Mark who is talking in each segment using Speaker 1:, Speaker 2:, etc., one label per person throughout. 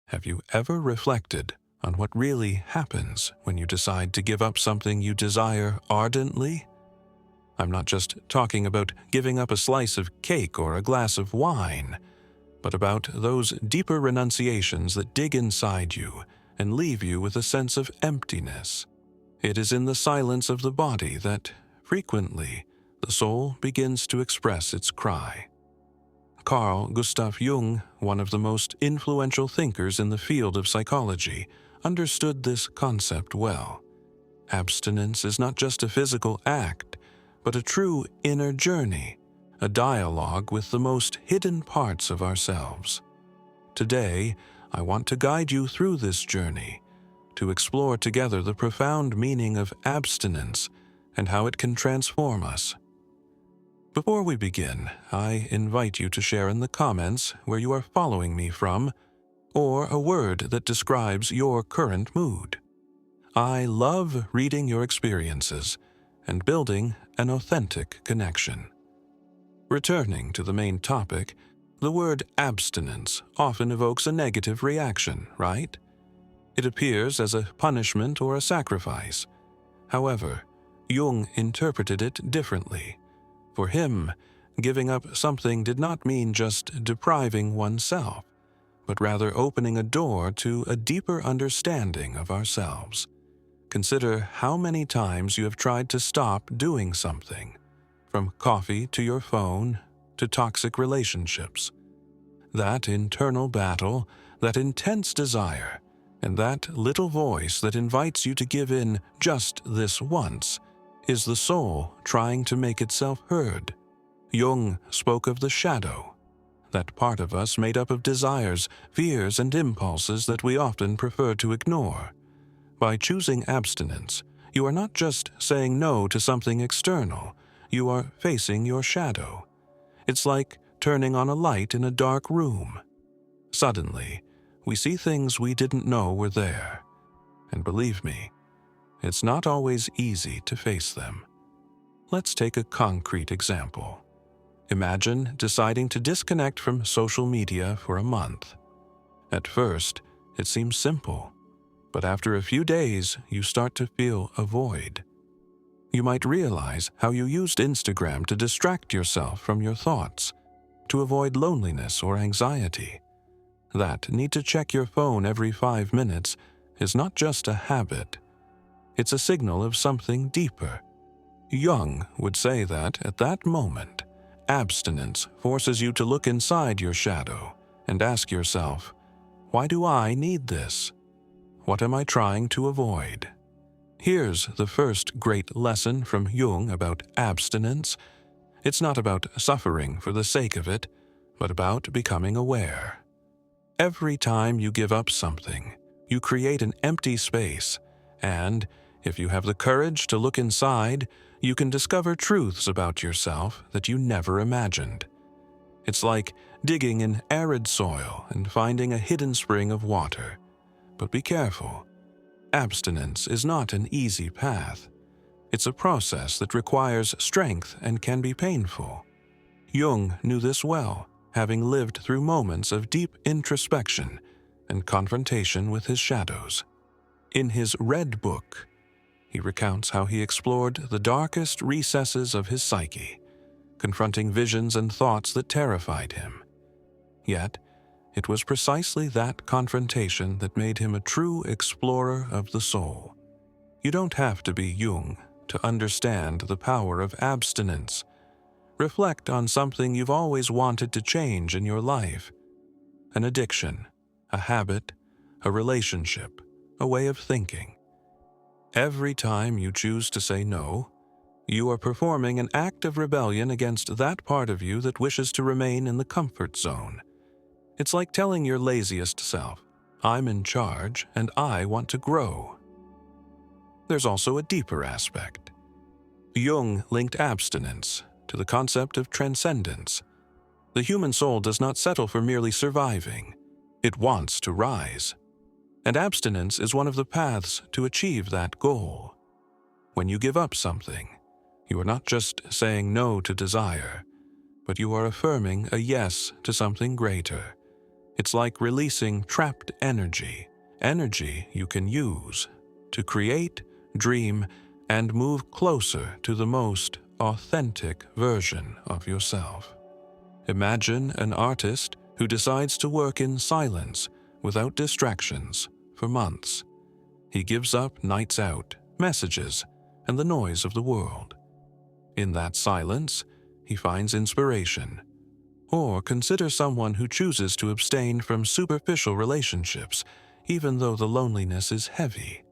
Speaker 1: Have you ever reflected on what really happens when you decide to give up something you desire ardently? I'm not just talking about giving up a slice of cake or a glass of wine, but about those deeper renunciations that dig inside you and leave you with a sense of emptiness. It is in the silence of the body that, frequently, the soul begins to express its cry. Carl Gustav Jung, one of the most influential thinkers in the field of psychology, understood this concept well. Abstinence is not just a physical act, but a true inner journey, a dialogue with the most hidden parts of ourselves. Today, I want to guide you through this journey, to explore together the profound meaning of abstinence and how it can transform us. Before we begin, I invite you to share in the comments where you are following me from, or a word that describes your current mood. I love reading your experiences and building an authentic connection. Returning to the main topic, the word abstinence often evokes a negative reaction, right? It appears as a punishment or a sacrifice. However, Jung interpreted it differently. For him, giving up something did not mean just depriving oneself, but rather opening a door to a deeper understanding of ourselves. Consider how many times you have tried to stop doing something, from coffee to your phone to toxic relationships. That internal battle, that intense desire, and that little voice that invites you to give in just this once, is the soul trying to make itself heard. Jung spoke of the shadow, that part of us made up of desires, fears, and impulses that we often prefer to ignore. By choosing abstinence, you are not just saying no to something external, you are facing your shadow. It's like turning on a light in a dark room. Suddenly, we see things we didn't know were there. And believe me, it's not always easy to face them. Let's take a concrete example. Imagine deciding to disconnect from social media for a month. At first, it seems simple, but after a few days, you start to feel a void. You might realize how you used Instagram to distract yourself from your thoughts, to avoid loneliness or anxiety. That need to check your phone every 5 minutes is not just a habit. It's a signal of something deeper. Jung would say that, at that moment, abstinence forces you to look inside your shadow and ask yourself, why do I need this? What am I trying to avoid? Here's the first great lesson from Jung about abstinence. It's not about suffering for the sake of it, but about becoming aware. Every time you give up something, you create an empty space, and if you have the courage to look inside, you can discover truths about yourself that you never imagined. It's like digging in arid soil and finding a hidden spring of water. But be careful. Abstinence is not an easy path. It's a process that requires strength and can be painful. Jung knew this well, having lived through moments of deep introspection and confrontation with his shadows. In his Red Book, he recounts how he explored the darkest recesses of his psyche, confronting visions and thoughts that terrified him. Yet, it was precisely that confrontation that made him a true explorer of the soul. You don't have to be Jung to understand the power of abstinence. Reflect on something you've always wanted to change in your life. An addiction, a habit, a relationship, a way of thinking. Every time you choose to say no, you are performing an act of rebellion against that part of you that wishes to remain in the comfort zone. It's like telling your laziest self, I'm in charge and I want to grow. There's also a deeper aspect. Jung linked abstinence to the concept of transcendence. The human soul does not settle for merely surviving. It wants to rise. And abstinence is one of the paths to achieve that goal. When you give up something, you are not just saying no to desire, but you are affirming a yes to something greater. It's like releasing trapped energy you can use to create, dream, and move closer to the most authentic version of yourself. Imagine an artist who decides to work in silence without distractions for months. He gives up nights out, messages, and the noise of the world. In that silence, he finds inspiration. Or consider someone who chooses to abstain from superficial relationships, even though the loneliness is heavy.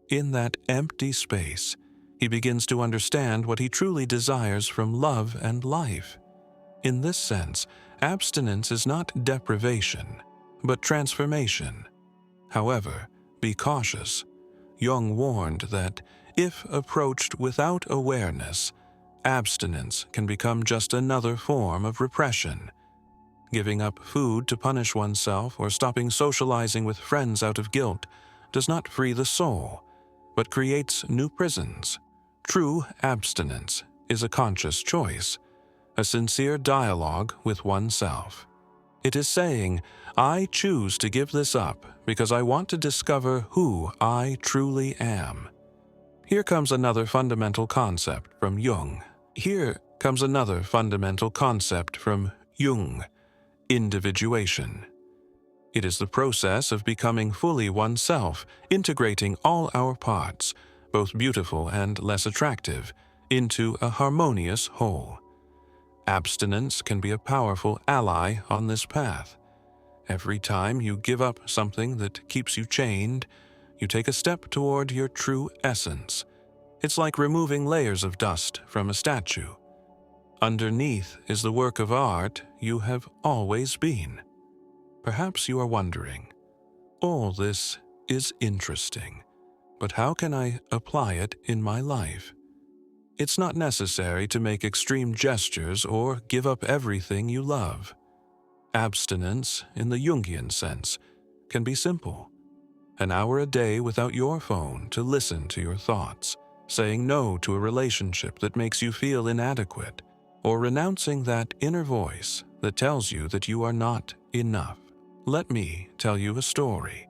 Speaker 1: In that empty space, he begins to understand what he truly desires from love and life. In this sense, abstinence is not deprivation, but transformation. However, be cautious. Jung warned that if approached without awareness, abstinence can become just another form of repression. Giving up food to punish oneself or stopping socializing with friends out of guilt does not free the soul, but creates new prisons. True abstinence is a conscious choice, a sincere dialogue with oneself. It is saying, I choose to give this up because I want to discover who I truly am. Here comes another fundamental concept from Jung. Individuation. It is the process of becoming fully oneself, integrating all our parts, both beautiful and less attractive, into a harmonious whole. Abstinence can be a powerful ally on this path. Every time you give up something that keeps you chained, you take a step toward your true essence. It's like removing layers of dust from a statue. Underneath is the work of art you have always been. Perhaps you are wondering, all this is interesting, but how can I apply it in my life? It's not necessary to make extreme gestures or give up everything you love. Abstinence, in the Jungian sense, can be simple. An hour a day without your phone to listen to your thoughts, saying no to a relationship that makes you feel inadequate, or renouncing that inner voice that tells you that you are not enough. Let me tell you a story.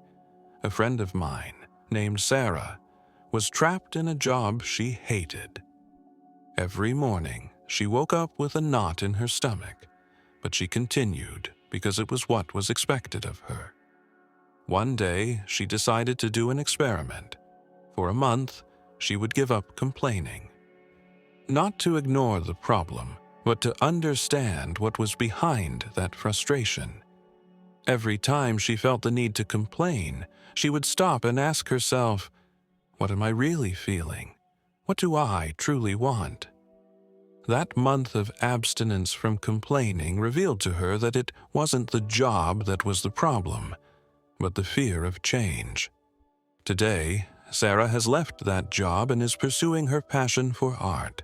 Speaker 1: A friend of mine, named Sarah, was trapped in a job she hated. Every morning, she woke up with a knot in her stomach, but she continued because it was what was expected of her. One day, she decided to do an experiment. For a month, she would give up complaining. Not to ignore the problem, but to understand what was behind that frustration. Every time she felt the need to complain, she would stop and ask herself, what am I really feeling? What do I truly want? That month of abstinence from complaining revealed to her that it wasn't the job that was the problem, but the fear of change. Today, Sarah has left that job and is pursuing her passion for art.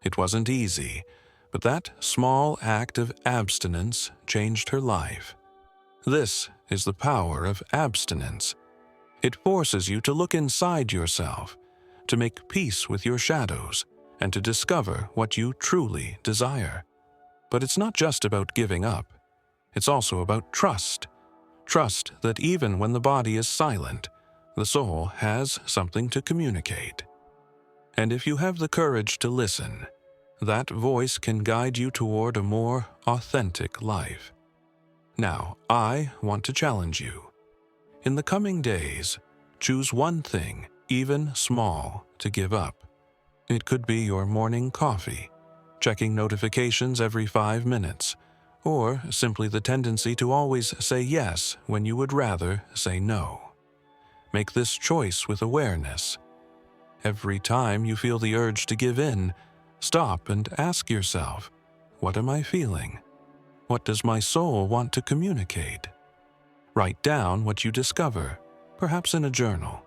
Speaker 1: It wasn't easy, but that small act of abstinence changed her life. This is the power of abstinence. It forces you to look inside yourself, to make peace with your shadows, and to discover what you truly desire. But it's not just about giving up. It's also about trust. Trust that even when the body is silent, the soul has something to communicate. And if you have the courage to listen, that voice can guide you toward a more authentic life. Now, I want to challenge you. In the coming days, choose one thing, even small, to give up. It could be your morning coffee, checking notifications every 5 minutes, or simply the tendency to always say yes when you would rather say no. Make this choice with awareness. Every time you feel the urge to give in, stop and ask yourself, what am I feeling? What does my soul want to communicate? Write down what you discover, perhaps in a journal.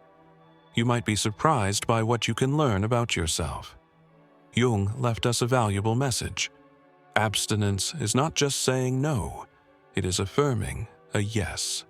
Speaker 1: You might be surprised by what you can learn about yourself. Jung left us a valuable message. Abstinence is not just saying no, it is affirming a yes.